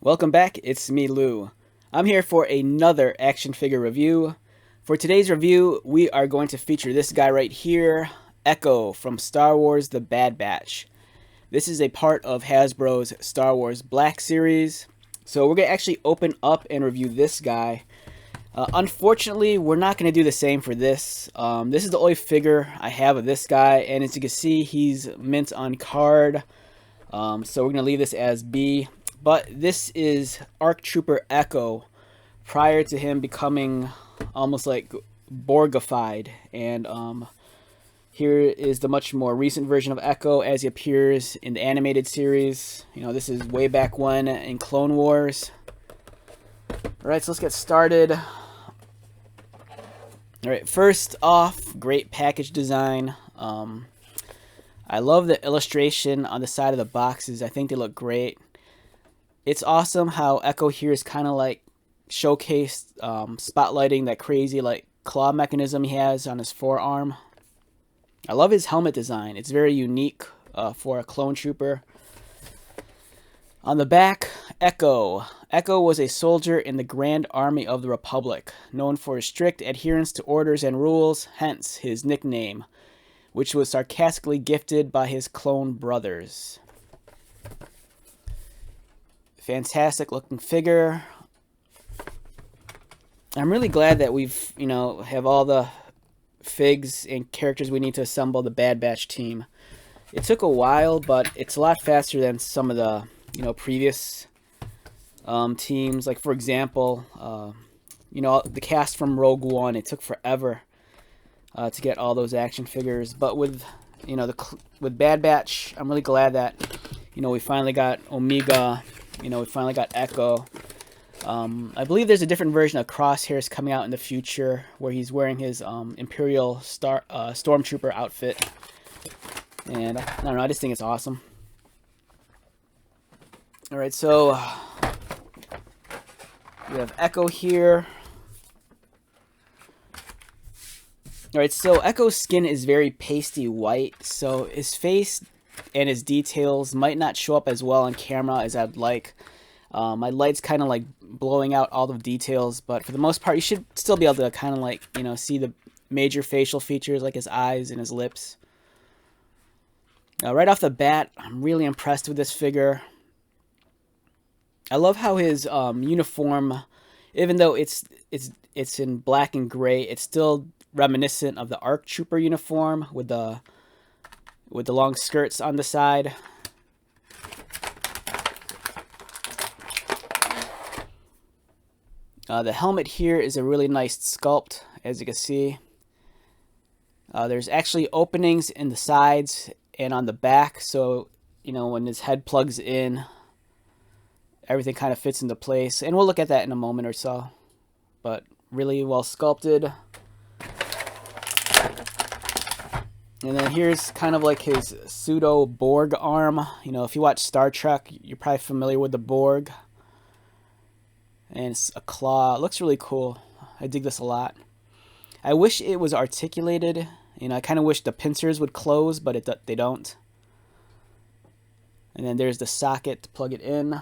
Welcome back, it's me, Lou. I'm here for another action figure review. For today's review, we are going to feature this guy right here, Echo from Star Wars The Bad Batch. This is a part of Hasbro's Star Wars Black series. So we're going to actually open up and review this guy. Unfortunately, we're not going to do the same for this. This is the only figure I have of this guy, and as you can see, he's mint on card. So we're going to leave this as B. But this is ARC Trooper Echo prior to him becoming almost like Borgified. And here is the much more recent version of Echo as he appears in the animated series. You know, this is way back when in Clone Wars. Alright, so let's get started. Alright, first off, great package design. I love the illustration on the side of the boxes. I think they look great. It's awesome how Echo here is kind of like showcased, spotlighting that crazy like claw mechanism he has on his forearm. I love his helmet design. It's very unique for a clone trooper. On the back, Echo. Echo was a soldier in the Grand Army of the Republic, known for his strict adherence to orders and rules, hence his nickname, which was sarcastically gifted by his clone brothers. Fantastic looking figure. I'm really glad that we've, have all the figs and characters we need to assemble the Bad Batch team. It took a while, but it's a lot faster than some of the, previous teams. Like, for example, the cast from Rogue One, it took forever to get all those action figures. But with, with Bad Batch, I'm really glad that, we finally got Omega. We finally got Echo. I believe there's a different version of Crosshairs coming out in the future where he's wearing his Imperial Stormtrooper outfit. And I don't know, I just think it's awesome. Alright, so we have Echo here. Alright, so Echo's skin is very pasty white, so his face and his details might not show up as well on camera as I'd like. My light's kind of like blowing out all the details, but for the most part you should still be able to kind of like, see the major facial features like his eyes and his lips. Right off the bat, I'm really impressed with this figure. I love how his uniform, even though it's in black and gray, it's still reminiscent of the ARC Trooper uniform with the long skirts on the side. The helmet here is a really nice sculpt, as you can see. There's actually openings in the sides and on the back, so when his head plugs in, everything kind of fits into place. And we'll look at that in a moment or so. But really well sculpted. And then here's kind of like his pseudo Borg arm. If you watch Star Trek, you're probably familiar with the Borg. And it's a claw. It looks really cool. I dig this a lot. I wish it was articulated. I kind of wish the pincers would close, but they don't. And then there's the socket to plug it in.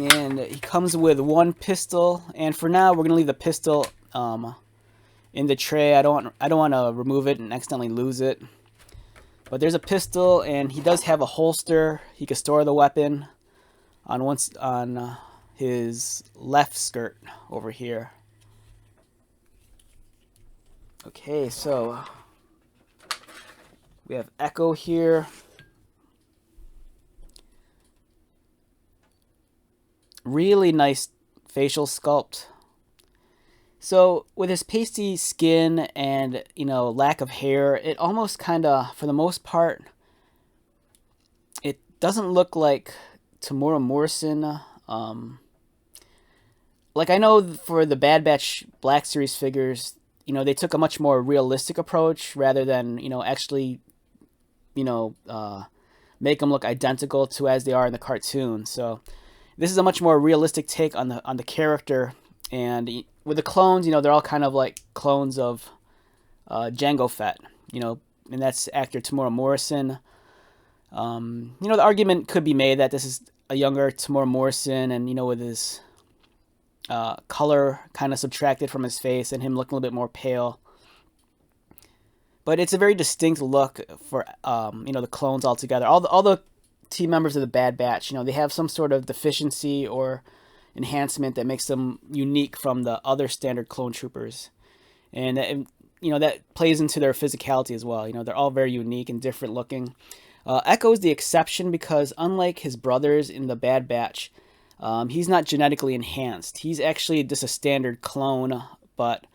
And he comes with one pistol, and for now we're gonna leave the pistol in the tray. I don't want to remove it and accidentally lose it. But there's a pistol, and he does have a holster. He can store the weapon on his left skirt over here. Okay, so we have Echo here. Really nice facial sculpt. So with his pasty skin and lack of hair, it almost kind of, for the most part, it doesn't look like Tamura Morrison. Like, I know for the Bad Batch Black Series figures, they took a much more realistic approach rather than actually make them look identical to as they are in the cartoon. So this is a much more realistic take on the character, and with the clones, they're all kind of like clones of Jango Fett, and that's actor Tamora Morrison. The argument could be made that this is a younger Tamora Morrison, and with his color kind of subtracted from his face and him looking a little bit more pale. But it's a very distinct look for the clones altogether. All the team members of the Bad Batch, they have some sort of deficiency or enhancement that makes them unique from the other standard clone troopers, and that plays into their physicality as well. They're all very unique and different looking. Echo's the exception because unlike his brothers in the Bad Batch, he's not genetically enhanced. He's actually just a standard clone, but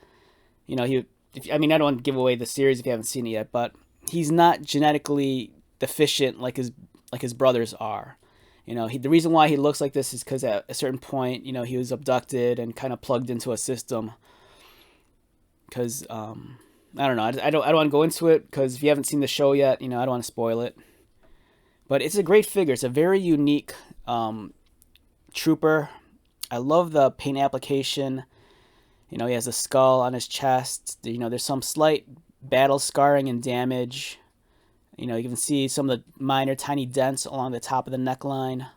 I don't want to give away the series if you haven't seen it yet, but he's not genetically deficient like his brothers are. The reason why he looks like this is because at a certain point, he was abducted and kind of plugged into a system. Because I don't know, I don't want to go into it because if you haven't seen the show yet, I don't want to spoil it. But it's a great figure. It's a very unique trooper. I love the paint application. He has a skull on his chest. There's some slight battle scarring and damage. You can see some of the minor tiny dents along the top of the neckline.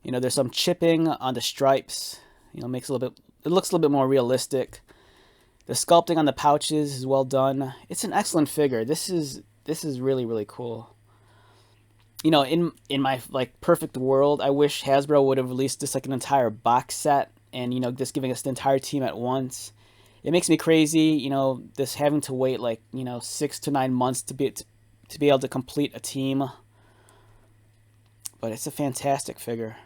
There's some chipping on the stripes. Makes it looks a little bit more realistic. The sculpting on the pouches is well done. It's an excellent figure. This is really, really cool. In my perfect world, I wish Hasbro would have released this an entire box set and just giving us the entire team at once. It makes me crazy, this having to wait 6 to 9 months to be able to complete a team. But it's a fantastic figure.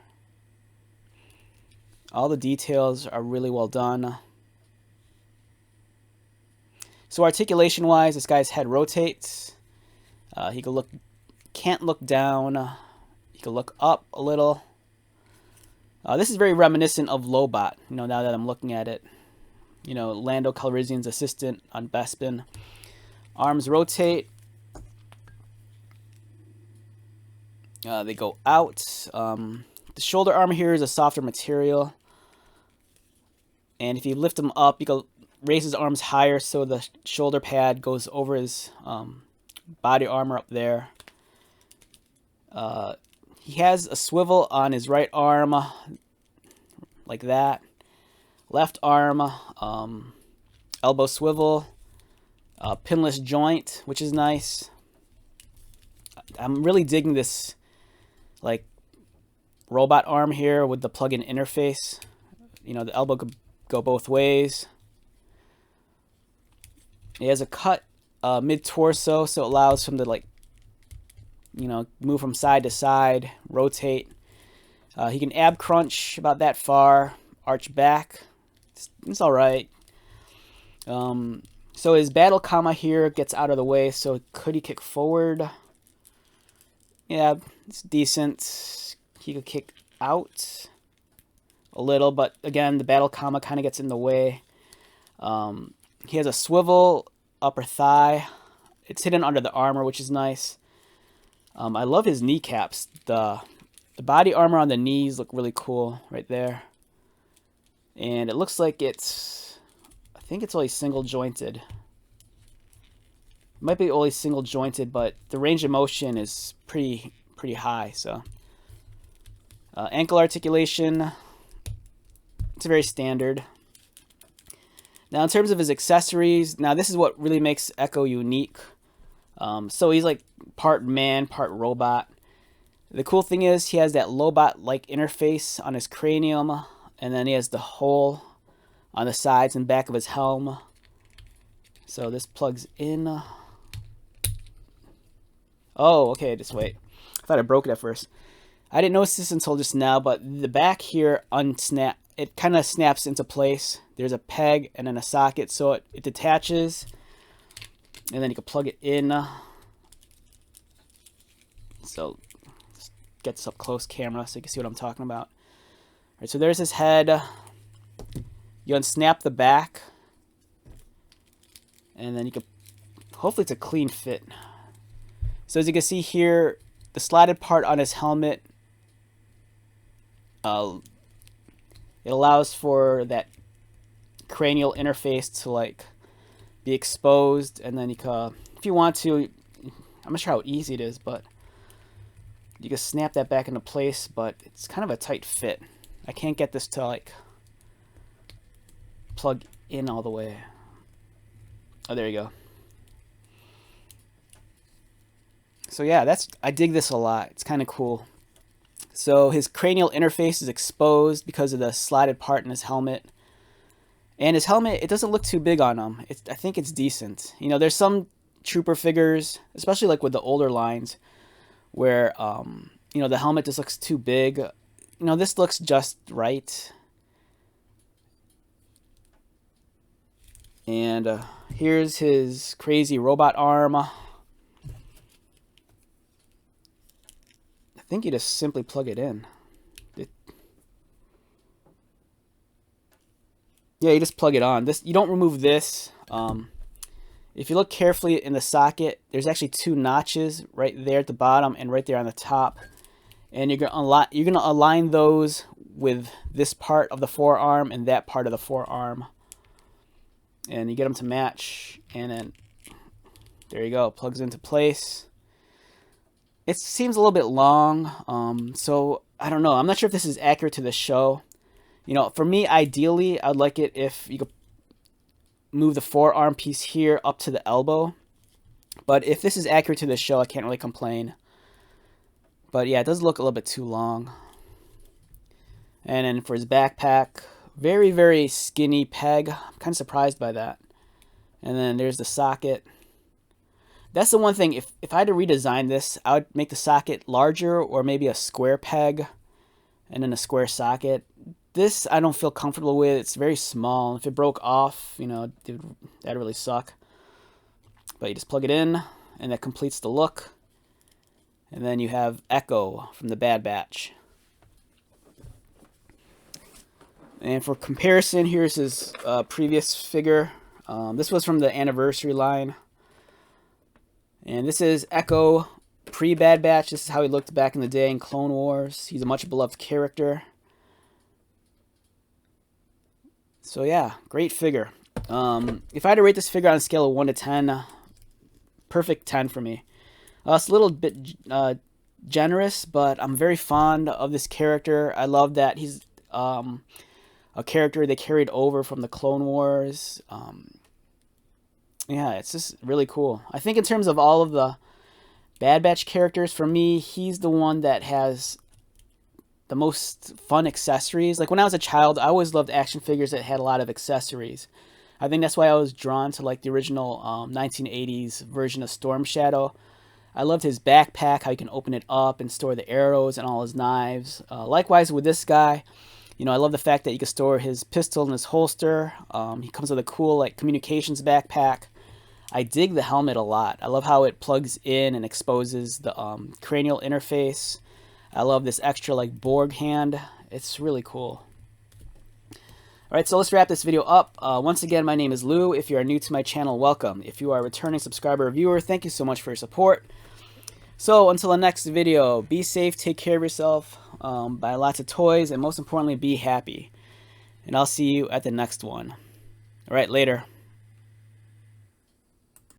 All the details are really well done. So articulation-wise, this guy's head rotates. He can't look down. He can look up a little. This is very reminiscent of Lobot. Now that I'm looking at it. Lando Calrissian's assistant on Bespin. Arms rotate. They go out. The shoulder armor here is a softer material. And if you lift him up, you can raise his arms higher so the shoulder pad goes over his body armor up there. He has a swivel on his right arm, like that. Left arm, elbow swivel, pinless joint, which is nice. I'm really digging this, robot arm here with the plug-in interface. The elbow could go both ways. He has a cut mid-torso, so it allows him to, move from side to side, rotate. He can ab crunch about that far, arch back. It's all right. So his battle comma here gets out of the way. So could he kick forward? Yeah, it's decent. He could kick out a little, but again, the battle comma kind of gets in the way. He has a swivel upper thigh. It's hidden under the armor, which is nice. I love his kneecaps. The body armor on the knees look really cool right there. And it looks like I think it's only single jointed. It might be only single jointed, but the range of motion is pretty high. So ankle articulation, it's very standard. Now in terms of his accessories, now this is what really makes Echo unique. So he's part man, part robot. The cool thing is he has that Lobot-like interface on his cranium, and then he has the hole on the sides and back of his helm. So this plugs in. Oh, okay, just wait. I thought I broke it at first. I didn't notice this until just now, but the back here it kind of snaps into place. There's a peg and then a socket, so it detaches, and then you can plug it in. So let's get this up close camera so you can see what I'm talking about. All right, so there's his head. You unsnap the back, and then you can, hopefully it's a clean fit. So as you can see here, the slotted part on his helmet, it allows for that cranial interface to like be exposed, and then you can, if you want to, I'm not sure how easy it is, but you can snap that back into place, but it's kind of a tight fit. I can't get this to like plug in all the way. Oh, there you go. So yeah, I dig this a lot. It's kind of cool. So his cranial interface is exposed because of the slotted part in his helmet. And his helmet, it doesn't look too big on him. I think it's decent. You know, there's some trooper figures, especially like with the older lines, where you know, the helmet just looks too big. You know, this looks just right. And here's his crazy robot arm. I think you just simply plug it in. Yeah, you just plug it on. This, you don't remove this. If you look carefully in the socket, there's actually two notches right there at the bottom and right there on the top. And you're gonna align those with this part of the forearm and that part of the forearm. And you get them to match, and then there you go, plugs into place. It seems a little bit long, so I don't know. I'm not sure if this is accurate to the show. You know, for me, ideally, I'd like it if you could move the forearm piece here up to the elbow. But if this is accurate to the show, I can't really complain. But yeah, it does look a little bit too long. And then for his backpack, very, very skinny peg. I'm kind of surprised by that. And then there's the socket. That's the one thing, if I had to redesign this, I would make the socket larger, or maybe a square peg and then a square socket. This I don't feel comfortable with. It's very small. If it broke off, you know, that'd really suck. But you just plug it in, and that completes the look. And then you have Echo from the Bad Batch. And for comparison, here's his previous figure. This was from the Anniversary line. And this is Echo pre-Bad Batch. This is how he looked back in the day in Clone Wars. He's a much beloved character. So yeah, great figure. If I had to rate this figure on a scale of 1 to 10, perfect 10 for me. It's a little bit generous, but I'm very fond of this character. I love that he's a character they carried over from the Clone Wars. Yeah, it's just really cool. I think in terms of all of the Bad Batch characters, for me, he's the one that has the most fun accessories. Like when I was a child, I always loved action figures that had a lot of accessories. I think that's why I was drawn to like the original 1980s version of Storm Shadow. I loved his backpack, how you can open it up and store the arrows and all his knives. Likewise with this guy, you know, I love the fact that you can store his pistol in his holster. He comes with a cool like communications backpack. I dig the helmet a lot. I love how it plugs in and exposes the cranial interface. I love this extra like Borg hand. It's really cool. Alright, so let's wrap this video up. Once again, my name is Lou. If you are new to my channel, welcome. If you are a returning subscriber or viewer, thank you so much for your support. So until the next video, be safe, take care of yourself, buy lots of toys, and most importantly, be happy. And I'll see you at the next one. Alright, later.